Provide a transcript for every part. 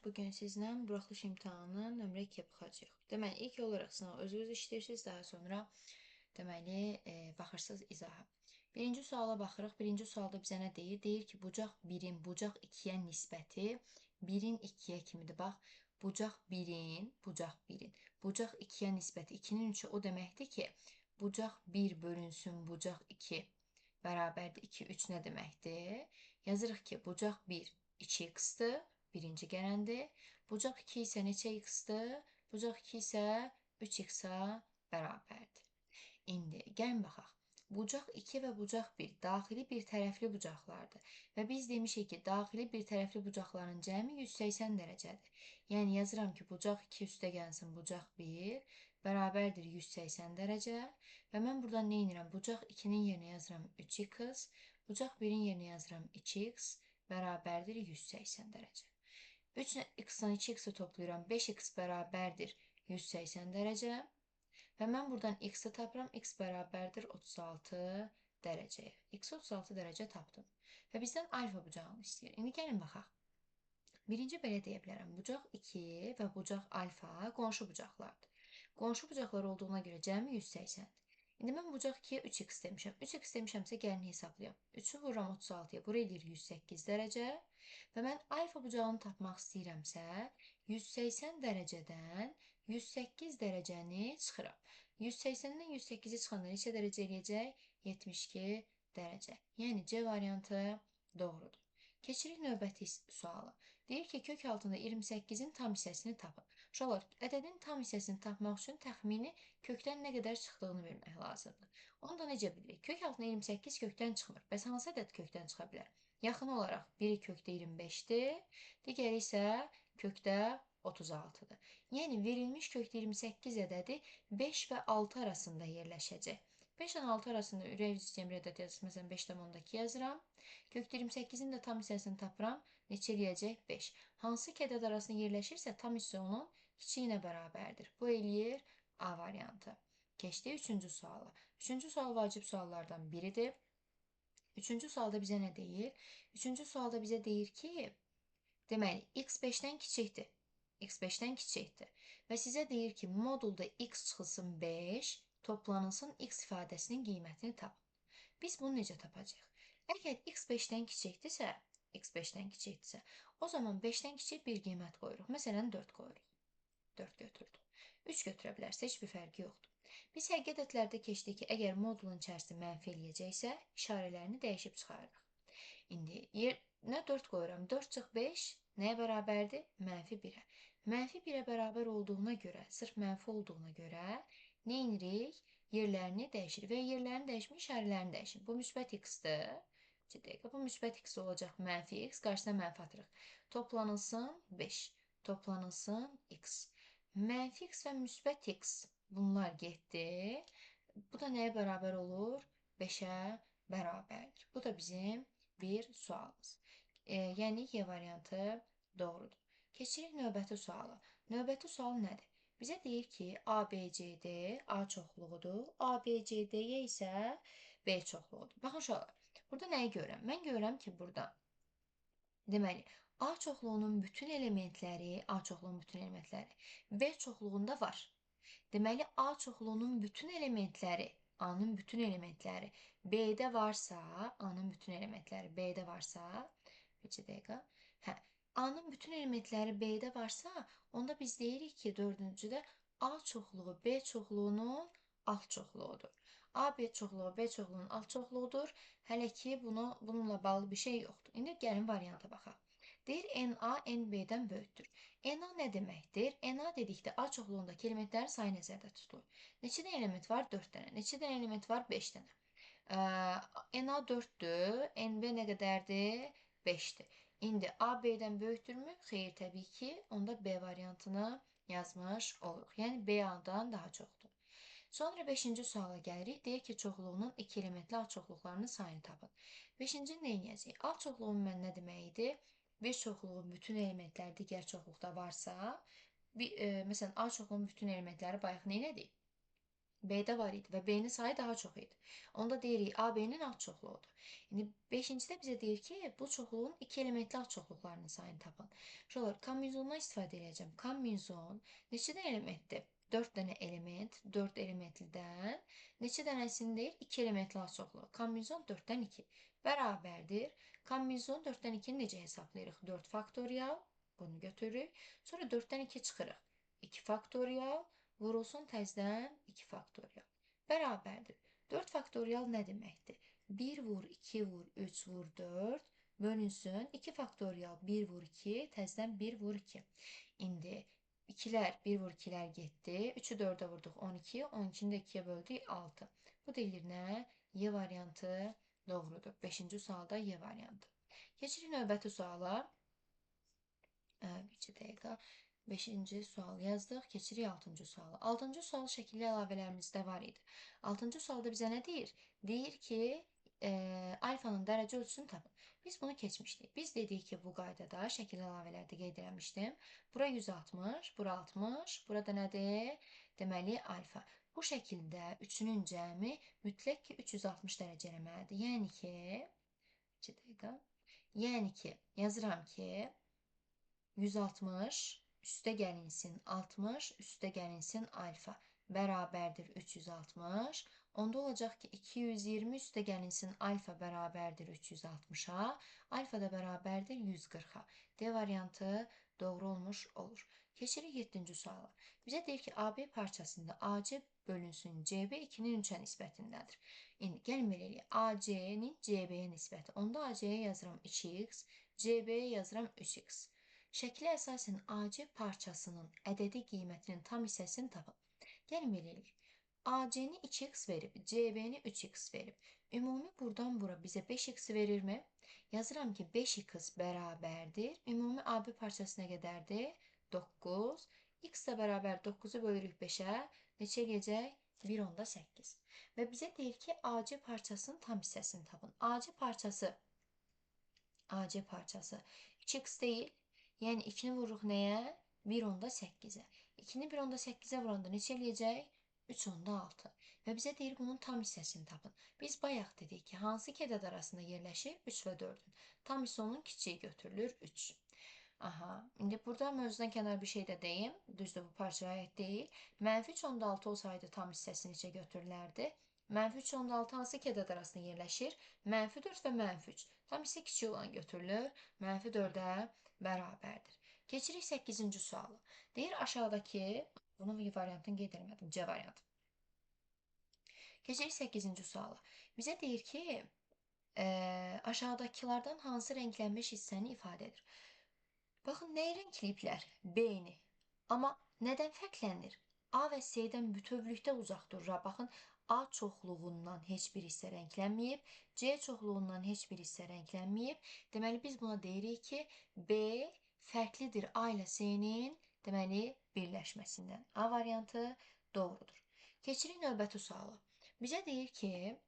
Bugün sizlə buraxılış imtahanının nömrə 2-yə baxacağıq. Deməli, ilk olaraq sınav özünüz işləyirsiniz, daha sonra baxırsınız izaha. Birinci suala baxırıq. Birinci sualda bizə nə deyir? Deyir ki, bucaq 1-in bucaq 2-yə nisbəti 1-in 2-yə kimidir. Bax, bucaq 1-in bucaq 2-yə nisbəti 2-nin 3-ü o deməkdir ki, bucaq 1 bölünsün bucaq 2 bərabərdir 2, 3 nə deməkdir? Yazırıq ki, bucaq 1 2x-dır. Birinci gələndir. Bucaq 2 isə neçə x-dır? Bucaq 2 isə 3x-a bərabərdir. İndi gəlin baxaq. Bucaq 2 və bucaq 1 daxili bir tərəfli bucaqlardır. Və biz demişik ki, daxili bir tərəfli bucaqların cəmi 180 dərəcədir. Yəni yazıram ki, bucaq 2 üstə gəlsin bucaq 1 bərabərdir 180 dərəcə. Və mən buradan nə edirəm? Bucaq 2-nin yerinə yazıram 3x, bucaq 1-in yerinə yazıram 2x bərabərdir 180 dərəcə. 3x-dan 2x-i toplayıram. 5x bərabərdir 180 dərəcə. Və mən buradan x-i tapıram. X bərabərdir 36 dərəcəyə. X 36 dərəcə tapdım. Və bizdən alfa bucağını istəyir. İndi gəlin baxaq. Birinci belə deyə bilərəm. Bucaq 2 və bucaq alfa qonşu bucaqlardır. Qonşu bucaqlar olduğuna görə cəmi 180-dir. İndi mən bucaq 2-yə 3x demişəm. 3x demişəmsə gəlin hesablayam. 3-ü vururam 36-ya. Bura eləyir 108 dərəcə. Və mən alfa bucağını tapmaq istəyirəmsə 180 dərəcədən 108 dərəcəni çıxıram. 180-dən 108-i çıxanda neçə dərəcə eləyəcək? 72 dərəcə. Yəni C variantı doğrudur. Keçirik növbəti suala. Deyir ki, kök altında 28-in tam hissəsini tapın. Uşaqlar, ədədin tam hissəsini tapmaq üçün təxmini kökdən nə qədər çıxdığını bilmək lazımdır. Onu da necə bilirik? Kök altında 28 kökdən çıxmır. Bəs hansı ədəd kökdən çıxa bilər? Yaxın olaraq biri kökdə 25-dir, digəri isə kökdə 36-dır. Yəni, verilmiş kökdə 28 ədədi 5 və 6 arasında yerləşəcək. 5 ilə 6 arasında ürək sistemi ədəd yazılır. Məsələn, 5,2 yazıram. Kökdə 28-in də tam hissəsini tapıram. Neçə eləyəcək? 5. Hansı ki ədəd arasında yerləşirsə, tam hissə onun kiçiyinə bərabərdir. Bu eləyir A variantı. Keçdik 3-cü suala. 3-cü sual vacib suallardan biridir. 3-cü sualda bizə nə deyir? 3-cü sualda bizə deyir ki, deməli, x 5-dən kiçikdir. X 5-dən kiçikdir. Və sizə deyir ki, modulda x çıxılsın 5, toplanılsın x ifadəsinin qiymətini tapın. Biz bunu necə tapacağıq? Əgər x 5-dən kiçikdirsə, o zaman 5-dən kiçik bir qiymət qoyuruq. Məsələn, 4 qoyuruq. 4 götürdük. 3 götürə bilərsə, heç bir fərqi yoxdur. Biz həqiqi ədədlərdə keçdik ki, əgər modulun içərisi mənfi eləyəcəksə, işarələrini dəyişib çıxarırıq. İndi yerinə 4 qoyuram. 4 çıx 5 nəyə bərabərdir? Mənfi 1-ə. Mənfi 1-ə bərabər olduğuna görə, sırf mənfi olduğuna görə nə edirik? Yerlərini dəyişirik və yerlərini dəyişmir, işarələrini dəyişirik. Bu müsbət x-dir. Bu müsbət x olacaq, mənfi x, qarşısına mənfi atırıq. Toplanılsın 5, toplanılsın x. Mənfi x və müsbət x bunlar getdi. Bu da nəyə bərabər olur? 5-ə bərabərdir. Bu da bizim bir sualımız. Yəni, Y variantı doğrudur. Keçirik növbəti suala. Növbəti sual nədir? Bizə deyir ki, ABCD A çoxluğudur, ABCDyə isə B çoxluğudur. Baxın uşaqlar, burada nəyi görürəm? Mən görürəm ki, burada deməli, A çoxluğunun bütün elementləri B çoxluğunda var. Deməli, A çoxluğunun bütün elementləri, A-nın bütün elementləri B-də varsa, A-nın bütün elementləri B-də varsa, bir dəqiqə, A-nın bütün elementləri B-də varsa, onda biz deyirik ki, dördüncüdə A çoxluğu B çoxluğunun alt çoxluğudur. A, B çoxluğu B çoxluğunun alt çoxluğudur. Hələ ki, bununla bağlı bir şey yoxdur. İndi gəlin varianta baxaq. Deyir, NA NB-dən böyükdür. NA nə deməkdir? NA dedikdə A çoxluğundakı elementlərin sayı nəzərdə tutulur. Neçədən element var? 4 dənə. Neçədən element var? 5 dənə. NA 4-dür. NB nə qədərdir? 5-dir. İndi A B-dən böyükdürmü? Xeyr, təbii ki, onda B variantını yazmış oluruq. Yəni, B A-dan daha çoxdur. Sonra 5-ci suala gəlirik. Deyir ki, çoxluğunun 2 elementli A çoxluqlarının sayını tapın. 5-ci nə edəcəyik? A çoxluğu mən nə demək idi? Bir çoxluğun bütün elementləri digər çoxluqda varsa, məsələn, A çoxluğunun bütün elementləri bayaq nə edik? B-də var idi və B-nin sayı daha çox idi. Onda deyirik AB-nin alt çoxluğudur. İndi 5-cidə bizə deyir ki, bu çoxluğun 2 elementli alt çoxluqlarının sayını tapın. Şöyle kombinizondan istifadə edəcəm. Kombinizon neçə dənə elementdir? 4 dənə element, 4 elementlidən neçə dənəsini deyir? 2 elementli alt çoxluğu. Kombinizon 4-dən 2 bərabərdir. Kombinizon 4-dən 2-ni necə hesablayırıq? 4 faktorial, bunu götürürük. Sonra 4-dən 2 çıxırıq. 2 faktorial, vurulsun təzədən 2 faktorial. Bərabərdir. 4 faktorial nə deməkdir? 1 vur, 2 vur, 3 vur, 4 bölünsün. 2 faktorial 1 vur 2, təzədən 1 vur 2. İndi 2'lər 1 vur 2'lər getdi. 3'ü 4'e vurduq 12. 12'ni də 2'yə böldük 6. Bu deyilir nə? Y variantı doğrudur. 5-ci sualda Y variantı. Keçirik növbəti suala. Bir dəqiqə. 5-ci sual yazdıq. Keçirik 6-cı suala. 6-cı sual şəkilli əlavələrimizdə var idi. 6-cı sualda bizə nə deyir? Deyir ki, alfanın dərəcə ölçüsünü tapın. Biz bunu keçmişdik. Biz dedik ki, bu qaydada şəkilli əlavələrdə qeyd eləmişdim. Bura 160, bura 60, burada nədir? Deməli, alfa. Bu şəkildə üçünün cəmi mütləq ki, 360 dərəcə eləməlidir. Yəni ki, 2 dəqiqə. Yəni ki, yazıram ki, 160 üste gelinsin 60 üste gelinsin alfa beraberdir 360. Onda olacak ki 220 üste gelinsin alfa beraberdir 360'a. Alfa da beraberdir 140'a. D variantı doğru olmuş olur. Keçirik 7-ci suala. Bizə deyir ki, AB parçasında AC bölünsün CB 2'nin 3'ə nisbətindədir. İndi gəlin belə eləyək. AC-nin CB-yə nisbəti. Onda AC-yə yazıram 2x, CB-yə yazıram 3x. Şəklə əsasən AC parçasının ədədi qiymətinin tam hissəsini tapın. Gəlin belə eləyək. AC-ni 2x verib, CB-ni 3x verib. Ümumi buradan bura bizə 5x verirmi? Yazıram ki 5x bərabərdir. Ümumi AB parçası nə qədərdir? 9. X də bərabər 9'u bölürük 5'ə. Neçə eləyəcək? 1/8. Və bizə deyir ki, AC parçasının tam hissəsini tapın. AC parçası 2x değil. Yəni 2'ni vururuq nəyə? 1/8'ə. 2'ni 1/8'ə vuranda neçə eləyəcək? 3/6. Və bizə deyir bunun tam hissəsini tapın. Biz bayaq dedik ki, hansı ki ədəd arasında yerləşir? 3 və 4'ün. Tam hissə onun kiçiyi götürülür 3. Aha, indi burada mövzudan kənar bir şey də deyim. Düzdür, bu parçaya aid deyil. -3/6 olsaydı tam hissəsi neçə götürülərdi? -3/6 hansı ki ədəd arasında yerləşir? -4 və -3. Tam hissə kiçik olan götürülür. -4'ə bərabərdir. Keçirik 8-ci sualı. Deyir aşağıdakı, bunun variantını qeyd etmədim, C variantı. Keçirik 8-ci suala. Bizə deyir ki, aşağıdakilardan hansı rənglənmiş hissəni ifadə edir? Baxın, nəyi rəngləyiblər? B-ni. Amma nədən fərqlənir? A və C-dən bütövlükdə uzaq durur. Baxın, A çoxluğundan heç bir hissə rənglənməyib, C çoxluğundan heç bir hissə rənglənməyib. Deməli, biz buna deyirik ki, B fərqlidir A ilə C-nin, deməli, birləşməsindən. A variantı doğrudur. Keçirik növbəti suala. Bizə deyir ki,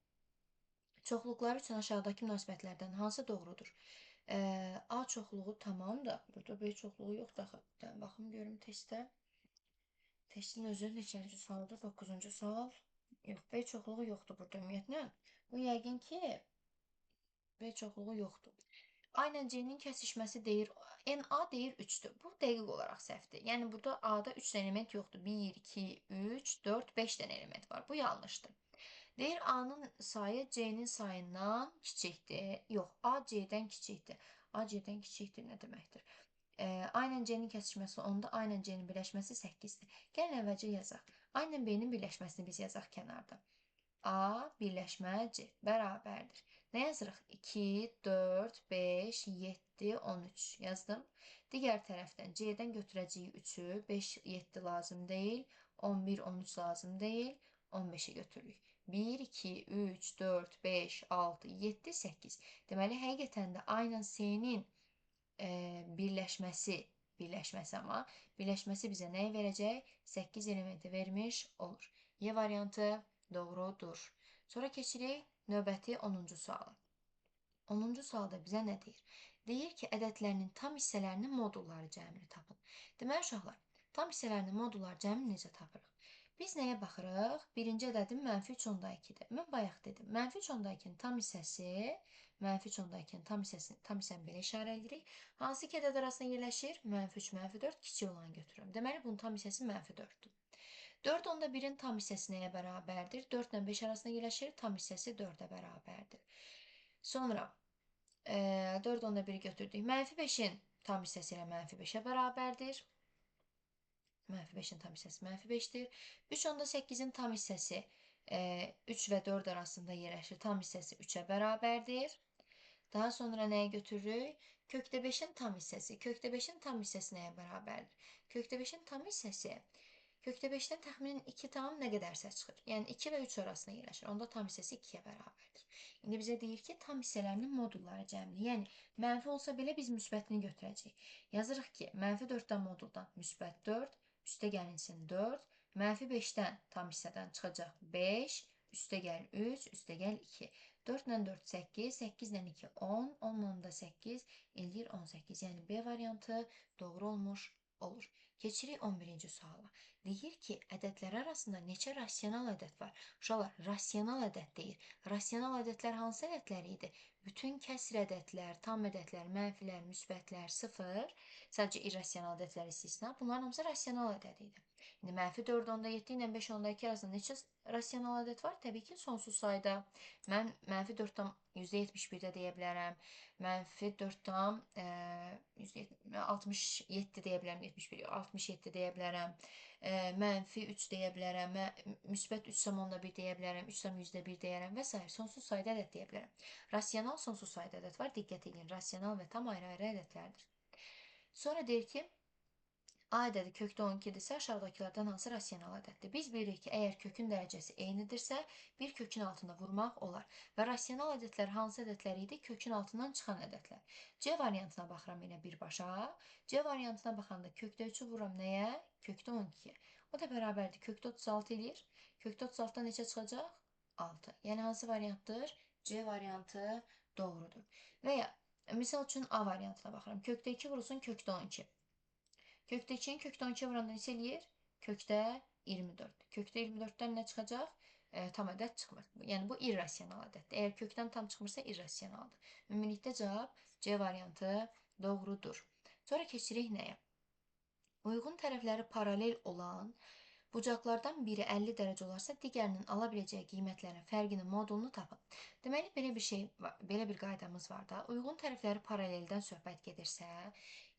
çoxluqlar üçün aşağıdakı münasibətlərdən hansı doğrudur? A çoxluğu tamam da, burada B çoxluğu yoxdur axı. Baxım görüm testdə. Testin özü neçənci sualdır? 9-cu sual. Yox, B çoxluğu yoxdur burada ümumiyyətlə. Bu yəqin ki, B çoxluğu yoxdur. Aynen C'nin kəsişməsi deyir, NA deyir 3'dür. Bu dəqiq olaraq səhvdir. Yəni burada A'da 3 element yoxdur. 1, 2, 3, 4, 5 dənə element var. Bu yanlışdır. Deyir A'nın sayı C'nin sayından kiçikdir. Yox, A C'dən kiçikdir. A C'dən kiçikdir nə deməkdir? Aynen C'nin kəsişməsi 10'da, aynen C'nin birləşməsi 8'dir. Gəlin əvvəlcə yazaq. Aynen B'nin birləşməsini biz yazaq kənarda. A birləşmə C bərabərdir. Nə yazırıq? 2, 4, 5, 7, 13 yazdım. Digər tərəfdən C'dən götürəcəyik 3'ü. 5, 7 lazım deyil. 11, 13 lazım deyil. 15'i götürürük. 1, 2, 3, 4, 5, 6, 7, 8. Deməli, həqiqətən də aynen C'nin birləşməsi amma birləşməsi bizə nəyi verəcək? 8 elementi vermiş olur. Y variantı doğrudur. Sonra keçirik növbəti 10-cu suala. 10-cu sualda bizə nə deyir? Deyir ki, ədədlərinin tam hissələrinin modulları cəmini tapın. Deməli uşaqlar, tam hissələrinin modulları cəmini necə tapırıq? Biz nəyə baxırıq? Birinci ədədim -3.2-dir. Mən bayaq dedim. -3.2-nin tam hissəsi, -3.2-nin tam hissəni belə işarə edirik. Hansı iki ədəd arasında yerləşir? -3, -4 kiçik olanı götürürəm. Deməli, bunun tam hissəsi -4-dür. 4/1-in tam hissəsi nəyə bərabərdir? 4 ilə 5 arasında yerləşir. Tam hissəsi 4-ə bərabərdir. Sonra 4/1 götürdük. -5-in tam hissəsi ilə -5-ə bərabərdir. -5-in tam hissəsi -5-dir. 3/8-in tam hissəsi 3 və 4 arasında yerləşir. Tam hissəsi 3-ə bərabərdir. Daha sonra nəyə götürürük? Kökdə 5-in tam hissəsi. Kökdə 5-in tam hissəsi nəyə bərabərdir? Kökdə 5-in tam hissəsi kökdə 5-dən təxminən 2 tam nə qədərsə çıxır. Yəni 2 və 3 arasında yerləşir. Onda tam hissəsi 2-yə bərabərdir. İndi bizə deyir ki, tam hissələrinin modulları cəmdir. Yəni mənfi olsa belə biz müsbətini götürəcəyik. Yazırıq ki, -4-dən moduldan müsbət 4, üstə gəlinsin 4, -5-dən tam hissədən çıxacaq 5, üstə gəl 3, üstə gəl 2. 4 ilə 4 8, 8 ilə 2 10, 10 ilə da 8 eləyir 18. Yəni B variantı doğru olmuş olur. Keçirik 11-ci suala. Deyir ki, ədədlər arasında neçə rasional ədəd var? Uşaqlar, rasional ədəd deyir. Rasional ədədlər hansı ədədlər idi? Bütün kəsr ədədlər, tam ədədlər, mənfilər, müsbətlər, sıfır, sadəcə irrasional ədədlər istisna. Bunların hamısı rasional ədəd idi. İndi -4/7 ilə 5/2 arasında neçə rasional ədəd var? Təbii ki, sonsuz sayda. Mən -4-dan %71-də deyə bilərəm. -4-dan %67 deyə bilərəm. 71 yox, 67 deyə bilərəm. -3 deyə bilərəm. Müsbət 3/1 deyə bilərəm. 3/100-1 deyərəm və s. Sonsuz sayda ədəd deyə bilərəm. Rasional sonsuz sayda ədəd var. Diqqət edin. Rasional və tam ayrı-ayrı ədədlərdir. Sonra deyir ki, A ədədi kökdə 12-dirsə, aşağıdakılardan hansı rasional ədəddir? Biz bilirik ki, əgər kökün dərəcəsi eynidirsə, bir kökün altında vurmaq olar. Və rasional ədədlər hansı ədədlər idi? Kökün altından çıxan ədədlər. C variantına baxıram yenə birbaşa. C variantına baxanda kökdə 3-ü vururam nəyə? Kökdə 12-yə. O da bərabərdir. Kökdə 36 eləyir. Kökdə 36-dan neçə çıxacaq? 6. Yəni hansı variantdır? C variantı doğrudur. Və ya, misal üçün A variantına baxıram. Kökdə 2 vurulsun kökdə 12. Kökdə 2-nin kökdə 12 vuranda neçə eləyir? Kökdə 24. Kökdə 24-dən nə çıxacaq? Tam ədəd çıxmır. Yəni bu irrasional ədəddir. Əgər kökdən tam çıxmırsa irrasionaldır. Ümumilikdə cavab C variantı doğrudur. Sonra keçirik nəyə? Uyğun tərəfləri paralel olan bucaqlardan biri 50 dərəcə olarsa, digərinin ala biləcəyi qiymətlərin fərqinin modulunu tapın. Deməli, belə bir qaydamız var da. Uyğun tərəfləri paraleldən söhbət gedirsə,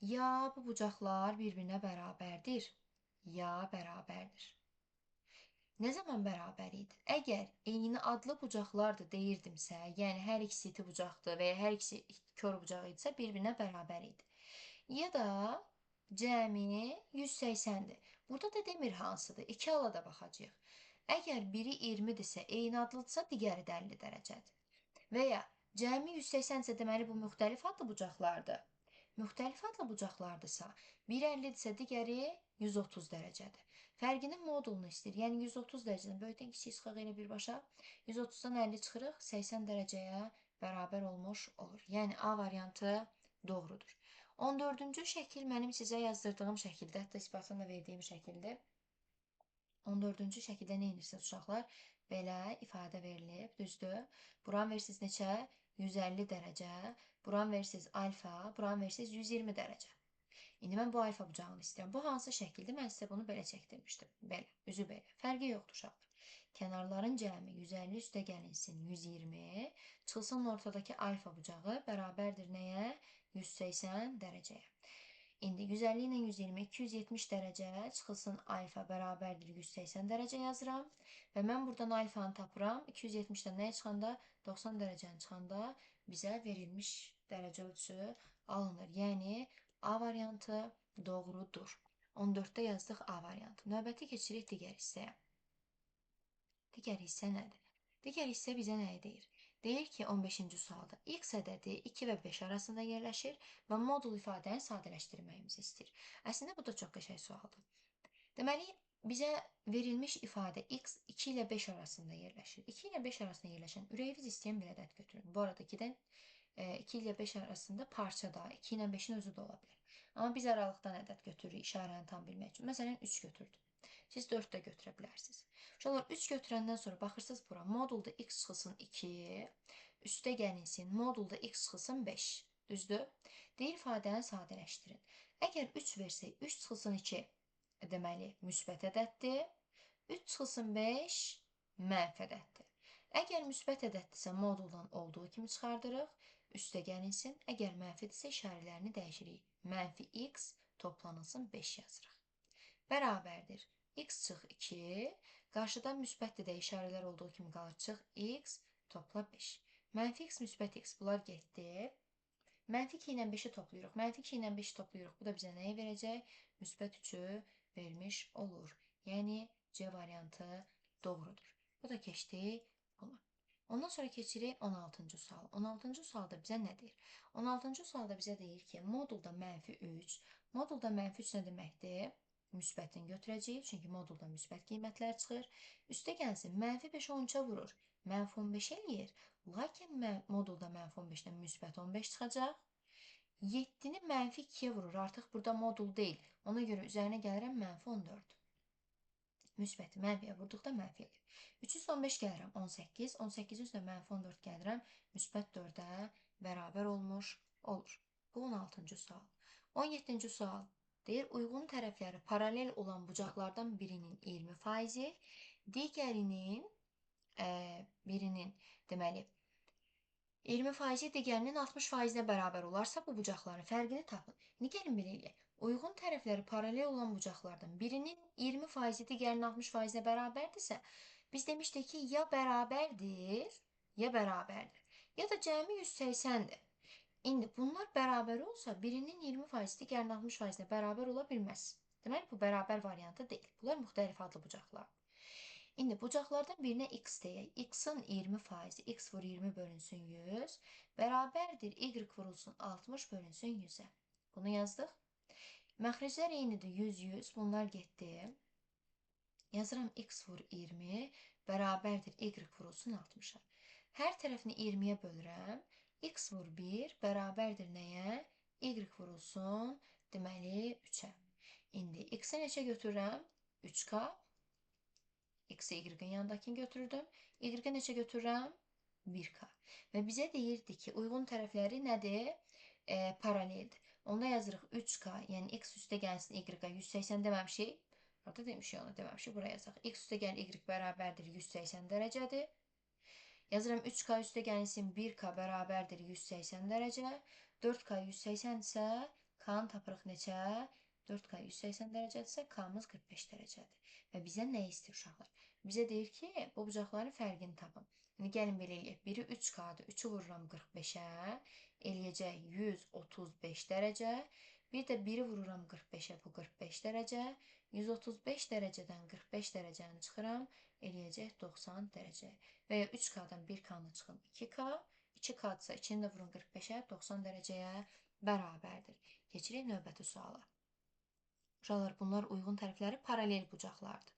ya bu bucaqlar bir-birinə bərabərdir, ya bərabərdir. Nə zaman bərabər idi? Əgər eyni adlı bucaqlardır deyirdimsə, yəni hər ikisi iti bucaqdır və ya hər ikisi kör bucaq idisə, bir-birinə bərabər idi. Ya da cəmi 180-dir. Burada da demir hansıdır. 2 ala da baxacağıq. Əgər biri 20-dirsə, eyni adlıdırsa, digəri də 50 dərəcədir. Və ya cəmi 180-dirsə, deməli bu müxtəlif adlı bucaqlardır. Müxtəlif adlı bucaqlardırsa, biri 50-dirsə, digəri 130 dərəcədir. Fərqinin modulunu istəyir. Yəni 130 dərəcədən böyükdən kiçik çıxaq elə birbaşa. 130-dan 50 çıxırıq, 80 dərəcəyə bərabər olmuş olur. Yəni A variantı doğrudur. 14-cü şəkil mənim sizə yazdırdığım şəkildə, hətta isbatını da verdiyim şəkildir. 14-cü şəkildə nə edirsiniz uşaqlar? Belə ifadə verilib, düzdür? Buran versiniz neçə? 150 dərəcə. Buran versiniz alfa, buran versiniz 120 dərəcə. İndi mən bu alfa bucağını istəyirəm. Bu hansı şəkildir? Mən sizə bunu belə çəkdirmişdim. Belə, üzü belə. Fərqi yoxdur uşaqlar. Kənarların cəmi 150 üstə gəlinsin 120. Çıxılsın ortadakı alfa bucağı bərabərdir nəyə? 180 dərəcəyə. İndi 150 ilə 120 270 dərəcə çıxılsın alfa bərabərdir 180 dərəcə yazıram. Və mən buradan alfanı tapıram. 270-dən nəyə çıxanda? 90 dərəcəni çıxanda bizə verilmiş dərəcə ölçüsü alınır. Yəni A variantı doğrudur. 14-də yazdıq A variantı. Növbəti keçirik digər hissəyə. Digər hissə nədir? Digər hissə bizə nəyi deyir? Deyir ki, 15-ci sualda x ədədi 2 və 5 arasında yerləşir və modul ifadəni sadələşdirməyimizi istəyir. Əslində bu da çox qəşəng sualdır. Deməli, bizə verilmiş ifadə x 2 ilə 5 arasında yerləşir. 2 ilə 5 arasında yerləşən ürəyiniz istəyən bir ədəd götürün. Bu arada 2 ilə 5 arasında parça da, 2 ilə 5-in özü də ola bilər. Amma biz aralıqdan ədəd götürürük işarəni tam bilmək üçün. Məsələn, 3 götürdüm. Siz 4 də götürə bilərsiniz. Uşaqlar 3 götürəndən sonra baxırsınız bura. Modulda x çıxılsın 2, üstə gəlinsin. Modulda x çıxılsın 5. Düzdür? Deyir ifadəni sadələşdirin. Əgər 3 versək, 3 çıxılsın 2, deməli, müsbət ədəddir. 3 çıxılsın 5, mənfi ədəddir. Əgər müsbət ədəddirsə, moduldan olduğu kimi çıxardırıq. Üstə gəlinsin. Əgər mənfidirsə, işarələrini dəyişirik. Mənfi x toplanılsın 5 yazırıq. Bərabərdir. X çıx 2. Qarşıdan müsbət də işarələr olduğu kimi qalır. Çıx x topla 5. Mənfi x, müsbət x. Bunlar getdi. Mənfi 2 ilə 5-i toplayırıq. Mənfi 2 ilə 5-i toplayırıq. Bu da bizə nəyi verəcək? Müsbət 3-ü vermiş olur. Yəni C variantı doğrudur. Bu da keçdi buna. Ondan sonra keçirik 16-cı sual. 16-cı sualda bizə nə deyir? 16-cı sualda bizə deyir ki, modulda mənfi 3. Modulda mənfi 3 nə deməkdir? Müsbətini götürəcəyik. Çünki modulda müsbət qiymətlər çıxır. Üstə gəlsin. Mənfi 5 13-ə vurur. Mənfi 15 eləyir. Lakin modulda mənfi 15-dən müsbət 15 çıxacaq. 7-ni mənfi 2-yə vurur. Artıq burada modul deyil. Ona görə üzərinə gəlirəm mənfi 14. Müsbəti mənfiyə vurduqda mənfi eləyir. 3 üstə 15 gəlirəm 18. 18 üstə mənfi 14 gəlirəm. Müsbət 4-ə bərabər olmuş olur. Bu 16-cı sual. 17-ci sual. Deyir, uyğun tərəfləri paralel olan bucaqlardan birinin 20%, birinin deməli 20%, digərinin 60%-nə bərabər olarsa, bu bucaqların fərqini tapın. İndi gəlin belə eləyək. Uyğun tərəfləri paralel olan bucaqlardan birinin 20%, digərinin 60%-nə bərabərdirsə, biz demişdik ki, ya bərabərdir, ya bərabərdir. Ya da cəmi 180-dir. İndi bunlar bərabər olsa, birinin 20%, digərinin 60%-nə bərabər ola bilməz. Deməli, bu bərabər variantı deyil. Bunlar müxtəlif adlı bucaqlar. İndi bucaqlardan birinə x deyək. X-in 20%, x vur 20 bölünsün 100, bərabərdir y vurulsun 60 bölünsün 100-ə. Bunu yazdıq. Məxrəclər eynidir, 100, 100. Bunlar getdi. Yazıram x vur 20, bərabərdir y vurulsun 60-a. Hər tərəfini 20-yə bölürəm. X vur 1, bərabərdir nəyə? Y vurulsun, deməli 3-ə. İndi x-i neçə götürürəm? 3k. X-i y-in yanındakini götürdüm. Y-i neçə götürürəm? 1k. Və bizə deyirdi ki, uyğun tərəfləri nədir? Paraleldir. Onda yazırıq 3k, yəni x üstə gəlsin y-ə 180 deməmişik. Orada demişik, onu deməmişik. Buraya yazaq. X üstə gəl y bərabərdir 180 dərəcədir. Yazıram 3k üstə gəlsin 1k bərabərdir 180 dərəcə. 4k 180 isə k-nı tapırıq neçə? 4k 180 dərəcədirsə k-mız 45 dərəcədir. Və bizə nə istəyir uşaqlar? Bizə deyir ki, bu bucaqların fərqini tapın. Yəni gəlin belə eləyək. Biri 3k-dır. 3-ü vururam 45-ə. Eləyəcək 135 dərəcə. Bir də 1-i vururam 45-ə. Bu 45 dərəcə. 135 dərəcədən 45 dərəcəni çıxıram. Eləyəcək 90 dərəcə. Və ya 3k-dan 1k-nı çıxın 2k. 2k-dırsa 2-ni də vurun 45-ə. 90 dərəcəyə bərabərdir. Keçirik növbəti suala. Uşaqlar, bunlar uyğun tərəfləri paralel bucaqlardır.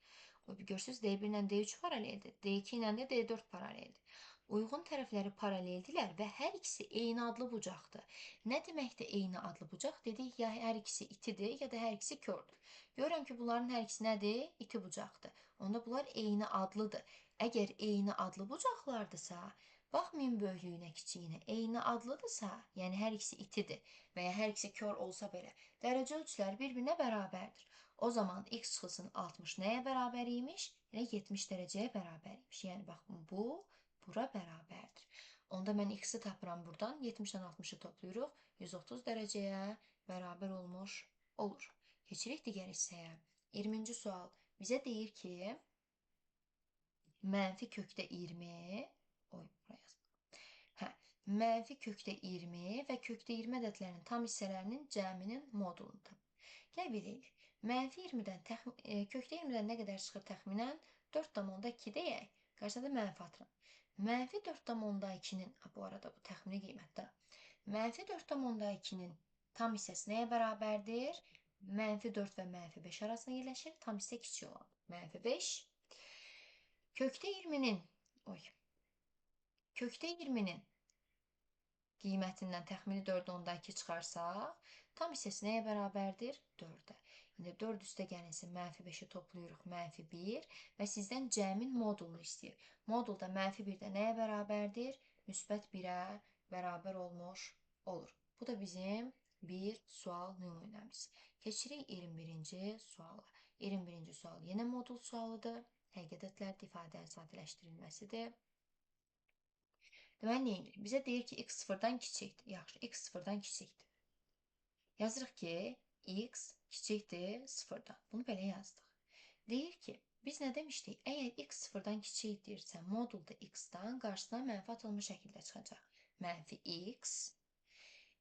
Görürsünüz, D1 ilə D3 paraleldir. D2 ilə də D4 paraleldir. Uyğun tərəfləri paraleldirlər və hər ikisi eyni adlı bucaqdır. Nə deməkdir eyni adlı bucaq? Dedik, ya hər ikisi itidir, ya da hər ikisi kördür. Görürəm ki, bunların hər ikisi nədir? İti bucaqdır. Onda bunlar eyni adlıdır. Əgər eyni adlı bucaqlardırsa, baxmayın böyüklüyünə, kiçiyinə, eyni adlıdırsa, yəni hər ikisi itidir və ya hər ikisi kör olsa belə, dərəcə ölçüləri bir-birinə bərabərdir. O zaman x çıxılsın 60 nəyə bərabər imiş? Yəni 70 dərəcəyə bərabər imiş. Yəni baxın, bu bura bərabərdir. Onda mən x-i tapıram buradan. 70-dən 60-ı toplayırıq. 130 dərəcəyə bərabər olmuş olur. Keçirik digər hissəyə. 20-ci sual bizə deyir ki, mənfi kökdə 20, mənfi kökdə 20 və kökdə 20 ədədlərinin tam hissələrinin cəminin modulunu tap. Gəl belə eləyək. Mənfi 20-dən kökdə 20-dən nə qədər çıxır təxminən? 4,2 deyək. Qarşısında mənfi atıram. Mənfi 4,2-nin, bu arada bu təxmini qiymətdə. Mənfi 4,2-nin tam hissəsi nəyə bərabərdir? Mənfi 4 və mənfi 5 arasında yerləşir. Tam hissə kiçik olan. Mənfi 5. Kökdə 20-nin, kökdə 20-nin qiymətindən təxmini 4,2 çıxarsaq, tam hissəsi nəyə bərabərdir? 4-ə. İndi 4 üstə gəlinsin, -5-i toplayırıq, -1 və sizdən cəmin modulunu istəyir. Modul da -1-də nəyə bərabərdir? Müsbət 1-ə bərabər olmuş olur. Bu da bizim bir sual nümunəmiz. Keçirik 21-ci suala. 21-ci sual yenə modul sualıdır. Həqiqətlərdə ifadənin sadələşdirilməsidir. Deməli, nə edirik? Bizə deyir ki, x sıfırdan kiçikdir. Yaxşı, x sıfırdan kiçikdir. Yazırıq ki, x kiçikdir sıfırdan. Bunu belə yazdıq. Deyir ki, biz nə demişdik? Əgər x sıfırdan kiçikdirsə, modulda x-dan qarşısına mənfi atılmış şəkildə çıxacaq. Mənfi x.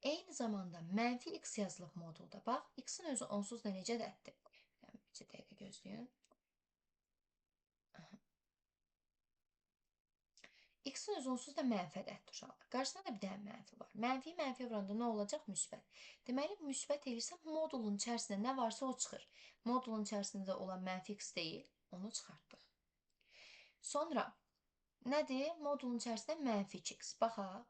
Eyni zamanda mənfi x yazılıb modulda. Bax, x-in özü onsuz da necə dətdir? Bir dəqiqə gözləyin. X-in özü onsuz da mənfi ədəddir uşaqlar. Qarşısında da bir dənə mənfi var. Mənfi vuranda nə olacaq? Müsbət. Deməli, müsbət eləsəm modulun içərisində nə varsa o çıxır. Modulun içərisində olan mənfi x deyil, onu çıxartdıq. Sonra, nədir? Modulun içərisində mənfi 2x. Baxaq,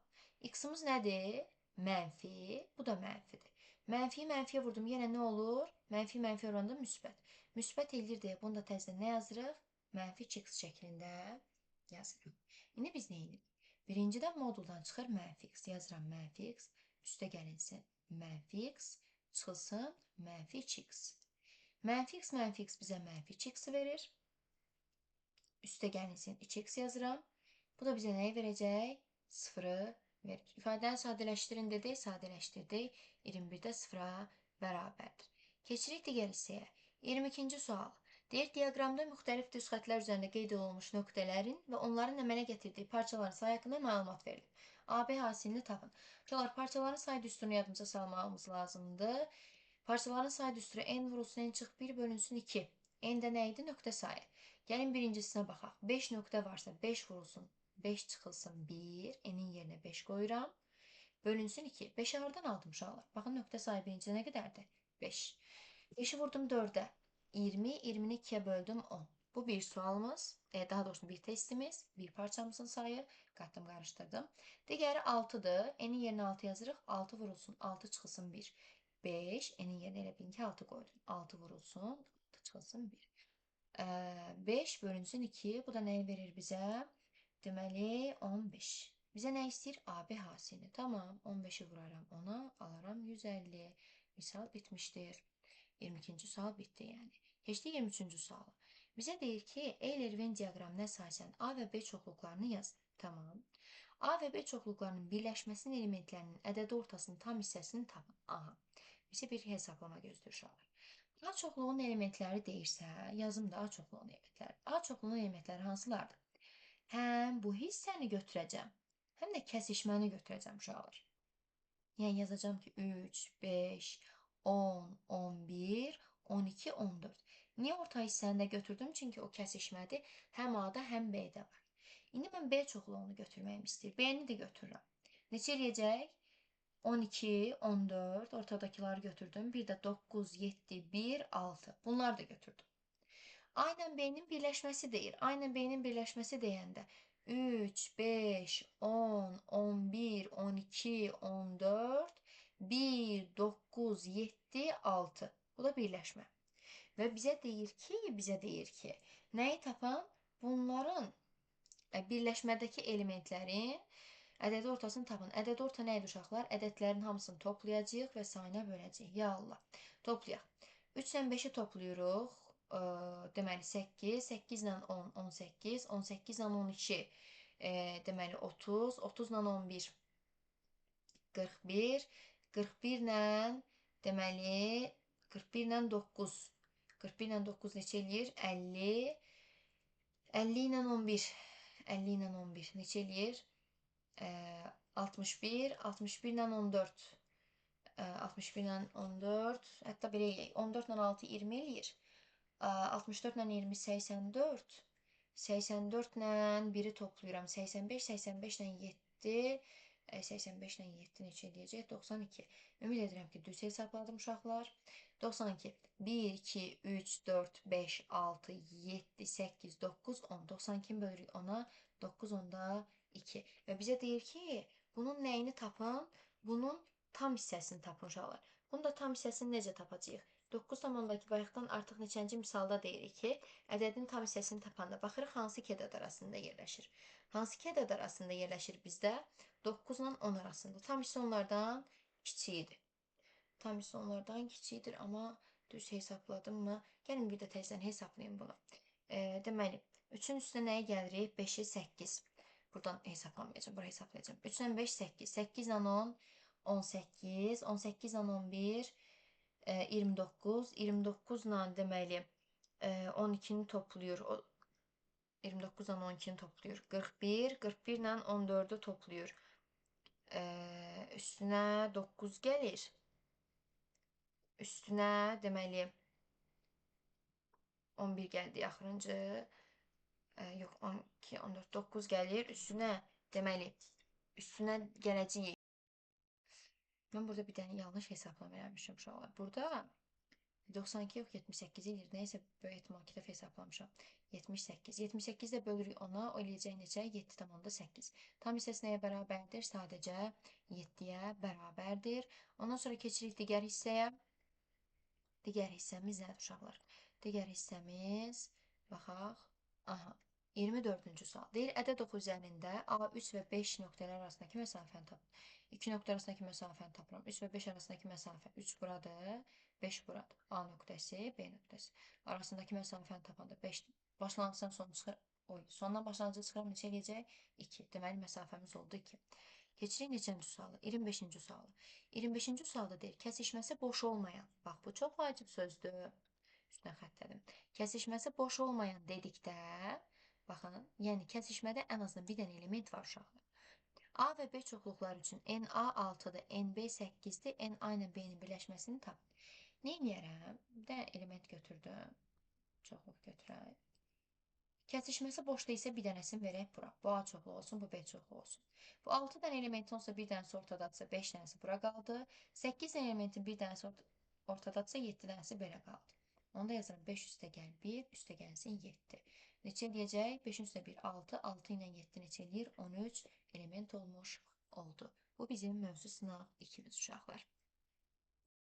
x-imiz nədir? Mənfi, bu da mənfidir. Mənfiyi mənfiyə vurdum, yenə nə olur? Mənfi vuranda müsbət. Müsbət eləyir deyə bunu da təzədən nə yazırıq? Mənfi 2x şəklində yazırıq. İndi biz nə edirik? Birincidən moduldan çıxır mənfi x. Yazıram mənfi x. Üstə gəlinsin mənfi x. Çıxılsın mənfi 2x. Mənfi x bizə mənfi 2x verir. Üstə gəlinsin 2x yazıram. Bu da bizə nəyi verəcək? 0-ı verir. İfadəni sadələşdirin dedik, sadələşdirdik. 21-də 0-a bərabərdir. Keçirik digər hissəyə. 22-ci sual. Deyir, diaqramda müxtəlif düz xətlər üzərində qeyd olunmuş nöqtələrin və onların əmələ gətirdiyi parçaların sayı haqqında məlumat verilir. AB hasilini tapın. Uşaqlar, parçaların sayı düsturunu yadımıza salmamız lazımdır. Parçaların sayı düsturu n vurulsun n çıx 1 bölünsün 2. N də nə idi? Nöqtə sayı. Gəlin birincisinə baxaq. 5 nöqtə varsa 5 vurulsun 5 çıxılsın 1. N-in yerinə 5 qoyuram. Bölünsün 2. 5-i hardan aldım uşaqlar? Baxın, nöqtə sayı birincidə nə qədərdir? 5. 5-i vurdum 4-ə. 20, 20'ni 2'ye böldüm 10. Bu bir sualımız, daha doğrusu bir testimiz, bir parçamızın sayı, kattım karıştırdım. Diğeri 6'dır. N'in yerine 6 yazırıq. 6 vurulsun, 6 çıxılsın 1. 5, n'in yerine elə bilin ki 6 koydum. 6 vurulsun, 6 çıxılsın 1. 5 bölünsün 2, bu da nəyi verir bizə? Deməli 15. Bizə nə istəyir? AB hasilini. Tamam, 15'i vuraram ona, alaram 150. Misal bitmiştir. 22. sual bitti yani. Keçdik 23-cü suala. Bizə deyir ki, Euler-Venn diaqramına əsasən A və B çoxluqlarını yaz. Tamam. A və B çoxluqlarının birləşməsinin elementlərinin ədədi ortasının tam hissəsini tapın. Aha. Bizə bir hesablama gözləyir uşaqlar. A çoxluğunun elementləri deyirsə, yazım da A çoxluğunun elementləri. A çoxluğunun elementləri hansılardır? Həm bu hissəni götürəcəm, həm də kəsişməni götürəcəm uşaqlar. Yəni yazacağım ki 3, 5, 10, 11, 12, 14. Niyə orta hissəni də götürdüm? Çünki o kəsişmədir. Həm A-da, həm B-də var. İndi mən B çoxluğunu götürməyimi istəyir. B-ni də götürürəm. Neçə eləyəcək? 12, 14, ortadakiləri götürdüm. Bir də 9, 7, 1, 6. Bunları da götürdüm. A ilə B-nin birləşməsi deyir. A ilə B-nin birləşməsi deyəndə 3, 5, 10, 11, 12, 14, 1, 9, 7, 6. Bu da birləşmə. Və bizə deyir ki, nəyi tapan? Bunların birləşmədəki elementlərin ədədi ortasını tapın. Ədədi orta nə idi uşaqlar? Ədədlərin hamısını toplayacağıq və sayına böləcəyik. Ya Allah. Toplayaq. 3 ilə 5-i toplayırıq. Deməli 8, 8 ilə 10, 18, 18 ilə 12, deməli 30, 30 ilə 11, 41, 41 ilə deməli 41 ilə 9, 41 ilə 9 neçə eləyir? 50, 50 ilə 11, 50 ilə 11 neçə eləyir? 61, 61 ilə 14, 61 ilə 14, hətta belə 14 ilə 6, 20 eləyir. 64 ilə 20, 84. 84 ilə 1-i toplayıram. 85, 85 ilə 7. 85 ilə 7 neçə eləyəcək? 92. Ümid edirəm ki, düz hesabladım uşaqlar. 92. 1, 2, 3, 4, 5, 6, 7, 8, 9, 10. 92'ni bölürük 10'a. 9, 10'da 2. Və bizə deyir ki, bunun nəyini tapın? Bunun tam hissəsini tapın uşaqlar. Bunun da tam hissəsini necə tapacağıq? 9,2 bayaqdan artıq neçənci misalda deyirik ki, ədədin tam hissəsini tapanda baxırıq hansı iki ədəd arasında yerləşir. Hansı iki ədəd arasında yerləşir bizdə? 9 ilə 10 arasında. Tam hissə onlardan kiçikdir. Tam hissə onlardan kiçikdir, amma düz hesabladım mı? Gəlin bir də təzədən hesablayayım bunu. Deməli, 3-ün üstünə nəyə gəlirik? 5-i 8. Buradan hesablamayacağım, buraya hesablayacağım. 3-dən 5 8. 8 ilə 10 18. 18 ilə 11 29. 29 ilə deməli 12-ni toplayır. 29 ilə 12-ni toplayır. 41. 41 ilə 14-ü toplayır. Üstünə 9 gəlir. Üstünə deməli 11 gəldi axırıncı. Yox, 12, 14, 9 gəlir. Üstünə deməli üstünə gələcəyik. Mən burada bir dənə yanlış hesablama eləmişim uşaqlar. Burada 92 yox 78 edir. Nəysə böyük ehtimal ki dəfə hesablamışam. 78. 78 də bölürük 10-a. O eləyəcək neçə? 7,8. Tam hissəsi nəyə bərabərdir? Sadəcə 7-yə bərabərdir. Ondan sonra keçirik digər hissəyə. Digər hissəmiz nədir uşaqlar? Digər hissəmiz, baxaq. Aha, 24-cü sual. Deyir, ədəd oxu üzərində A3 və 5 nöqtələr arasındakı məsafəni tap. 2 nöqtə arasındakı məsafəni tapıram. 3 və 5 arasındakı məsafə 3 buradır, 5 buradır. A nöqtəsi, B nöqtəsi. Arasındakı məsafəni tapanda 5 başlanğıcdan son çıxır. Sondan başlanğıcı çıxıram neçə eləyəcək? 2. Deməli məsafəmiz oldu 2. Keçirik neçənci sualı? 25-ci sualı. 25-ci sualda deyir, kəsişməsi boş olmayan. Bax, bu çox vacib sözdür. Üstünə xəttlədim. Kəsişməsi boş olmayan dedikdə, baxın, yəni kəsişmədə ən azından bir dənə element var uşaqlar. A və B çoxluqları üçün NA 6-dır, NB 8-dir, NA ilə B-nin birləşməsini tap. Nə edərəm? Bir dənə element götürdüm. Çoxluq götürək. Kəsişməsi boşda isə bir dənəsini verək bura. Bu A çoxluq olsun, bu B çoxluq olsun. Bu 6 dənə elementin olsa bir dənəsi ortadadırsa 5 dənəsi bura qaldı. 8 dənə elementin bir dənəsi ortadadırsa 7 dənəsi belə qaldı. Onu da yazıram. 5 üstə gəl 1, üstə gəlsin 7. Neçə eləyəcək? 5-in üstə 1, 6. 6 ilə 7 neçə eləyir? 13 element olmuş oldu. Bu bizim mövzu sınaq 2-miz uşaqlar.